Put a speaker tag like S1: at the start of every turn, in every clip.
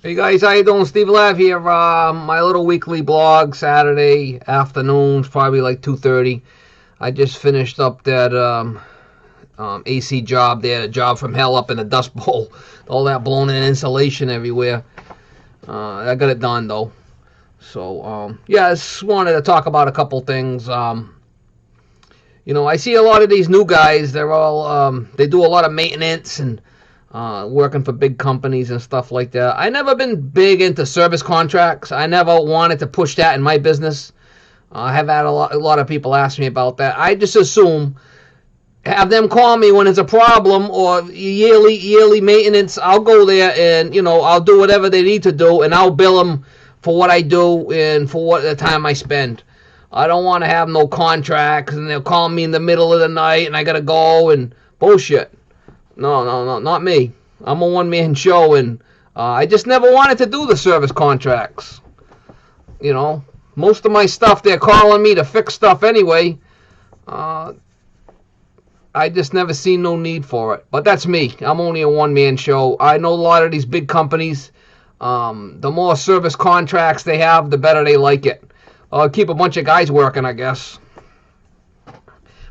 S1: Hey guys, how you doing? Steve Lav here. My little weekly blog, Saturday afternoons, probably like 2:30. I just finished up that AC job there, a job from hell up in the Dust Bowl. All that blown in insulation everywhere. I got it done though. So yeah, I just wanted to talk about a couple things. I see a lot of these new guys. They're all they do a lot of maintenance and working for big companies and stuff like that. I never been big into service contracts. I never wanted to push that in my business. I have had a lot of people ask me about that. I just assume have them call me when it's a problem or yearly maintenance. I'll go there and I'll do whatever they need to do and I'll bill them for what I do and for what the time I spend. I don't want to have no contracts and they'll call me in the middle of the night and I gotta go and bullshit. No, no, no, not me. I'm a one-man show, and I just never wanted to do the service contracts. Most of my stuff they're calling me to fix stuff anyway. Uh, I just never seen no need for it. But that's me. I'm only a one-man show. I know a lot of these big companies. The more service contracts they have, the better they like it. Keep a bunch of guys working, I guess.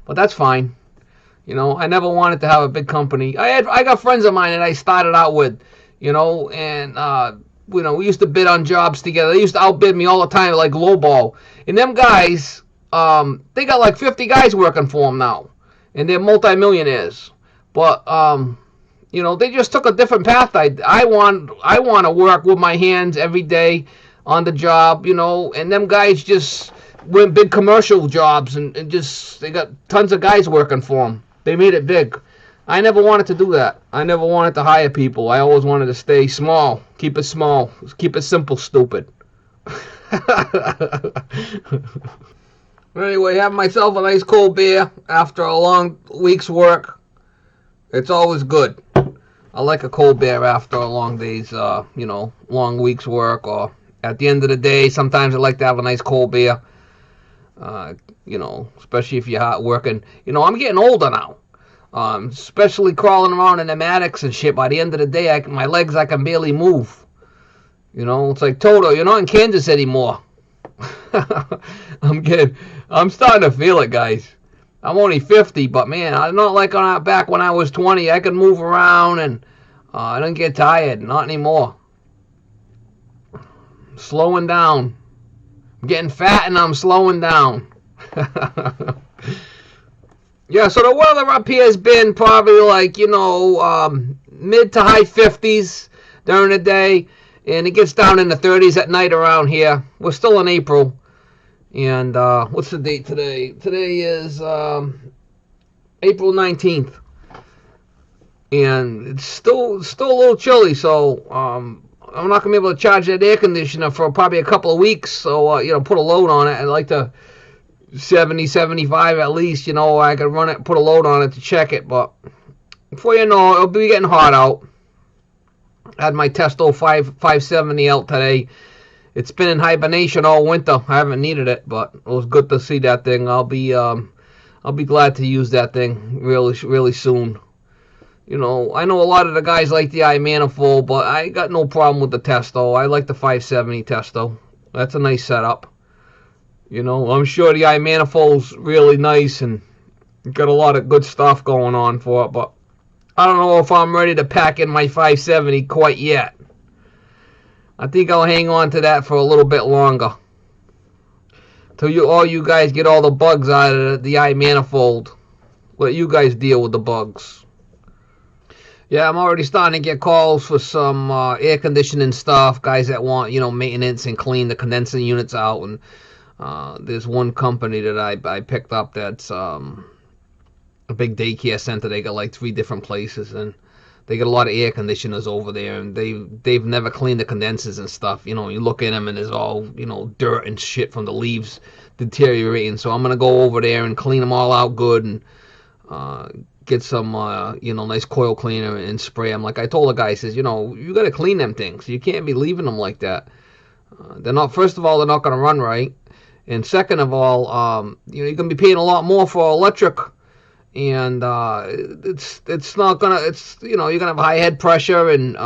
S1: But that's fine. I never wanted to have a big company. I got friends of mine that I started out with, and we used to bid on jobs together. They used to outbid me all the time, like lowball. And them guys, they got like 50 guys working for them now, and they're multimillionaires. But they just took a different path. I want to work with my hands every day on the job, and them guys just went big commercial jobs and just they got tons of guys working for them. They made it big. I never wanted to do that. I never wanted to hire people. I always wanted to stay small. Keep it small. Keep it simple, stupid. Anyway, have myself a nice cold beer after a long week's work. It's always good. I like a cold beer after a long day's, long week's work. Or at the end of the day, sometimes I like to have a nice cold beer. Especially if you're hot working. I'm getting older now. Especially crawling around in the attics and shit. By the end of the day, my legs, I can barely move. It's like Toto, you're not in Kansas anymore. I'm starting to feel it, guys. I'm only 50, but man, I'm not like back when I was 20. I could move around and I don't get tired. Not anymore. Slowing down. I'm getting fat and I'm slowing down. Yeah, so the weather up here has been probably like, mid to high 50s during the day. And it gets down in the 30s at night around here. We're still in April. And what's the date today? Today is April 19th. And it's still a little chilly, so I'm not going to be able to charge that air conditioner for probably a couple of weeks. So, put a load on it. I'd like to 70, 75 at least, I could run it, put a load on it to check it. But before you know, it'll be getting hot out. I had my Testo 570 out today. It's been in hibernation all winter. I haven't needed it, but it was good to see that thing. I'll be glad to use that thing really, really soon. I know a lot of the guys like the iManifold, but I got no problem with the Testo. I like the 570 Testo. That's a nice setup. I'm sure the iManifold's really nice and got a lot of good stuff going on for it, but I don't know if I'm ready to pack in my 570 quite yet. I think I'll hang on to that for a little bit longer. Till all you guys get all the bugs out of the iManifold. Let you guys deal with the bugs. Yeah, I'm already starting to get calls for some air conditioning stuff. Guys that want, maintenance and clean the condenser units out. And there's one company that I picked up that's a big daycare center. They got like 3 different places, and they got a lot of air conditioners over there, and they've never cleaned the condensers and stuff. You look at them and there's all dirt and shit from the leaves deteriorating. So I'm gonna go over there and clean them all out good and get some nice coil cleaner and spray them. Like I told the guy, I says, you gotta clean them things. You can't be leaving them like that. They're not. First of all, they're not gonna run right, and second of all, you're gonna be paying a lot more for electric. And it's not gonna, you're gonna have high head pressure, and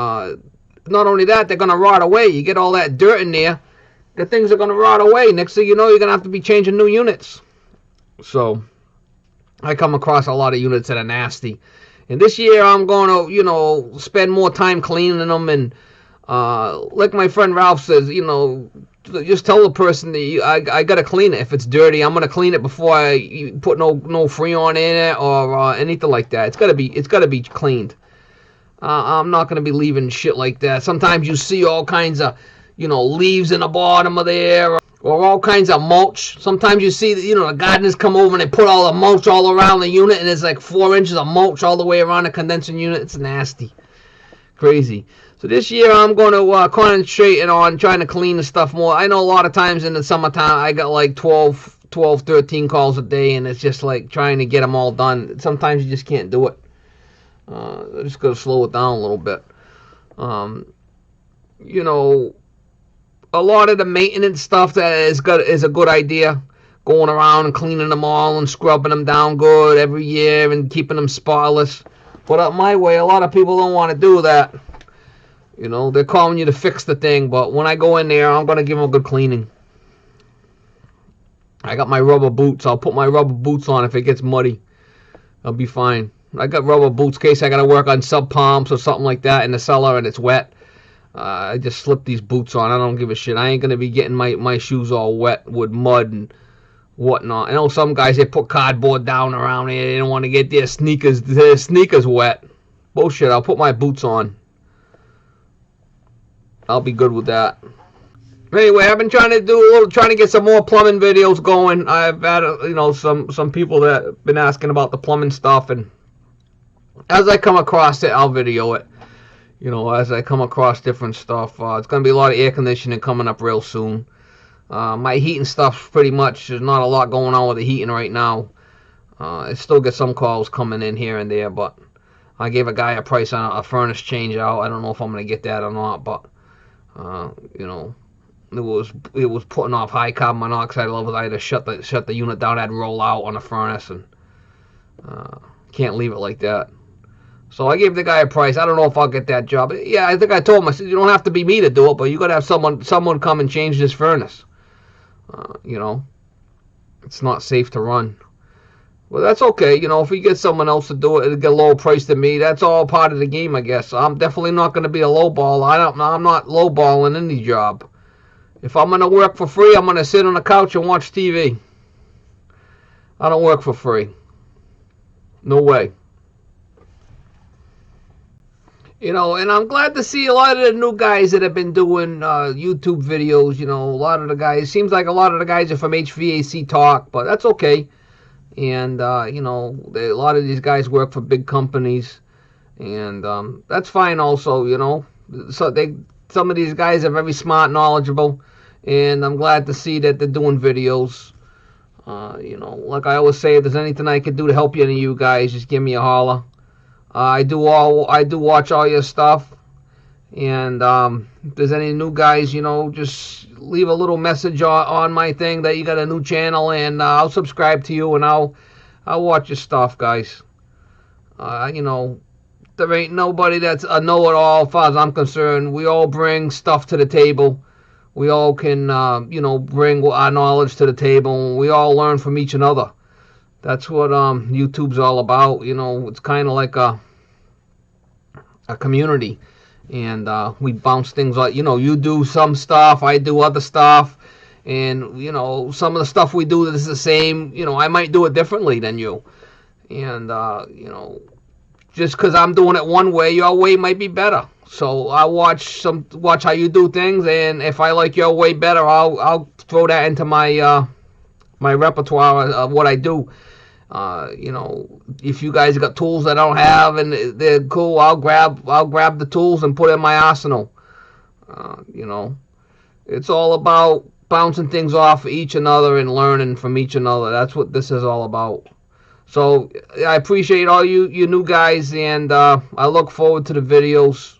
S1: not only that, they're going to rot away. You get all that dirt in there, the things are going to rot away. Next thing you know, you're going to have to be changing new units. So I come across a lot of units that are nasty. And this year I'm going to, you know, spend more time cleaning them. And like my friend Ralph says, you know, just tell the person that I got to clean it. If it's dirty, I'm going to clean it before I put no Freon in it or anything like that. It's got to be cleaned. I'm not going to be leaving shit like that. Sometimes you see all kinds of, you know, leaves in the bottom of there, or all kinds of mulch. Sometimes you see that, you know, the gardeners come over and they put all the mulch all around the unit, and there's like 4 inches of mulch all the way around the condensing unit. It's nasty. Crazy. So this year I'm going to concentrate on trying to clean the stuff more. I know a lot of times in the summertime I got like 12, 13 calls a day, and it's just like trying to get them all done. Sometimes you just can't do it. I just got to slow it down a little bit. You know, a lot of the maintenance stuff that is a good idea. Going around and cleaning them all and scrubbing them down good every year and keeping them spotless. But up my way, a lot of people don't want to do that. You know, they're calling you to fix the thing, but when I go in there, I'm going to give them a good cleaning. I got my rubber boots. I'll put my rubber boots on if it gets muddy. I'll be fine. I got rubber boots in case I got to work on sub pumps or something like that in the cellar and it's wet. I just slip these boots on. I don't give a shit. I ain't going to be getting my shoes all wet with mud and whatnot. I know some guys, they put cardboard down around here. They don't want to get their sneakers wet. Bullshit. I'll put my boots on. I'll be good with that. Anyway, I've been trying to get some more plumbing videos going. I've had, you know, some people that have been asking about the plumbing stuff, and as I come across it, I'll video it. You know, as I come across different stuff. It's going to be a lot of air conditioning coming up real soon. My heating stuff's pretty much, there's not a lot going on with the heating right now. I still get some calls coming in here and there, but I gave a guy a price on a furnace change out. I don't know if I'm going to get that or not, but, you know, it was putting off high carbon monoxide levels. I had to shut the unit down. I'd roll out on the furnace, and can't leave it like that. So I gave the guy a price. I don't know if I'll get that job. Yeah, I think I told him, I said, you don't have to be me to do it, but you got to have someone come and change this furnace. You know, it's not safe to run. Well, that's okay. You know, if we get someone else to do it, it'll get a lower price than me. That's all part of the game, I guess. I'm definitely not going to be a lowballer. I'm not lowballing any job. If I'm going to work for free, I'm going to sit on the couch and watch TV. I don't work for free. No way. You know, and I'm glad to see a lot of the new guys that have been doing YouTube videos. You know, a lot of the guys, seems like a lot of the guys are from HVAC Talk, but that's okay. And, you know, a lot of these guys work for big companies, and that's fine also, you know. So some of these guys are very smart, knowledgeable, and I'm glad to see that they're doing videos. You know, like I always say, if there's anything I can do to help any of you guys, just give me a holler. I do watch all your stuff, and if there's any new guys, you know, just leave a little message on my thing that you got a new channel, and I'll subscribe to you, and I'll watch your stuff, guys. You know, there ain't nobody that's a know-it-all as far as I'm concerned. We all bring stuff to the table. We all can, you know, bring our knowledge to the table, and we all learn from each other. That's what YouTube's all about. You know, it's kind of like a community, and we bounce things like, you know, you do some stuff, I do other stuff, and, you know, some of the stuff we do is the same. You know, I might do it differently than you, and you know, just because I'm doing it one way, your way might be better. So I watch how you do things, and if I like your way better, I'll throw that into my my repertoire of what I do. You know, if you guys got tools that I don't have and they're cool, I'll grab the tools and put in my arsenal. You know, it's all about bouncing things off each another and learning from each another. That's what this is all about. So I appreciate all you new guys, and I look forward to the videos.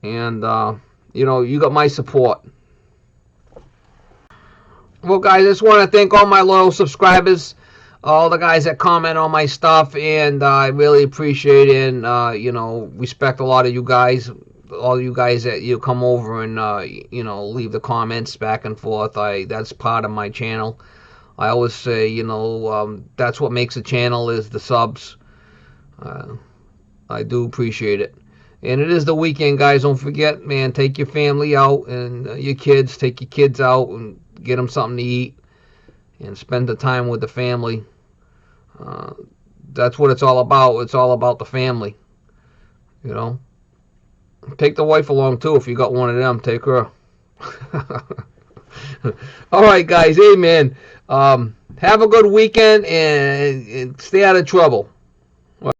S1: And you know, you got my support. Well, guys, I just want to thank all my loyal subscribers, all the guys that comment on my stuff, and I really appreciate it, and you know, respect a lot of you guys. all you guys that you come over and leave the comments back and forth. That's part of my channel. I always say, that's what makes a channel is the subs. I do appreciate it. And it is the weekend, guys. Don't forget, man, take your family out and your kids. Take your kids out and get them something to eat and spend the time with the family. Uh, that's what it's all about. It's all about the family. You know, take the wife along too if you got one of them. Take her. All right, guys. Hey, man. Have a good weekend and stay out of trouble.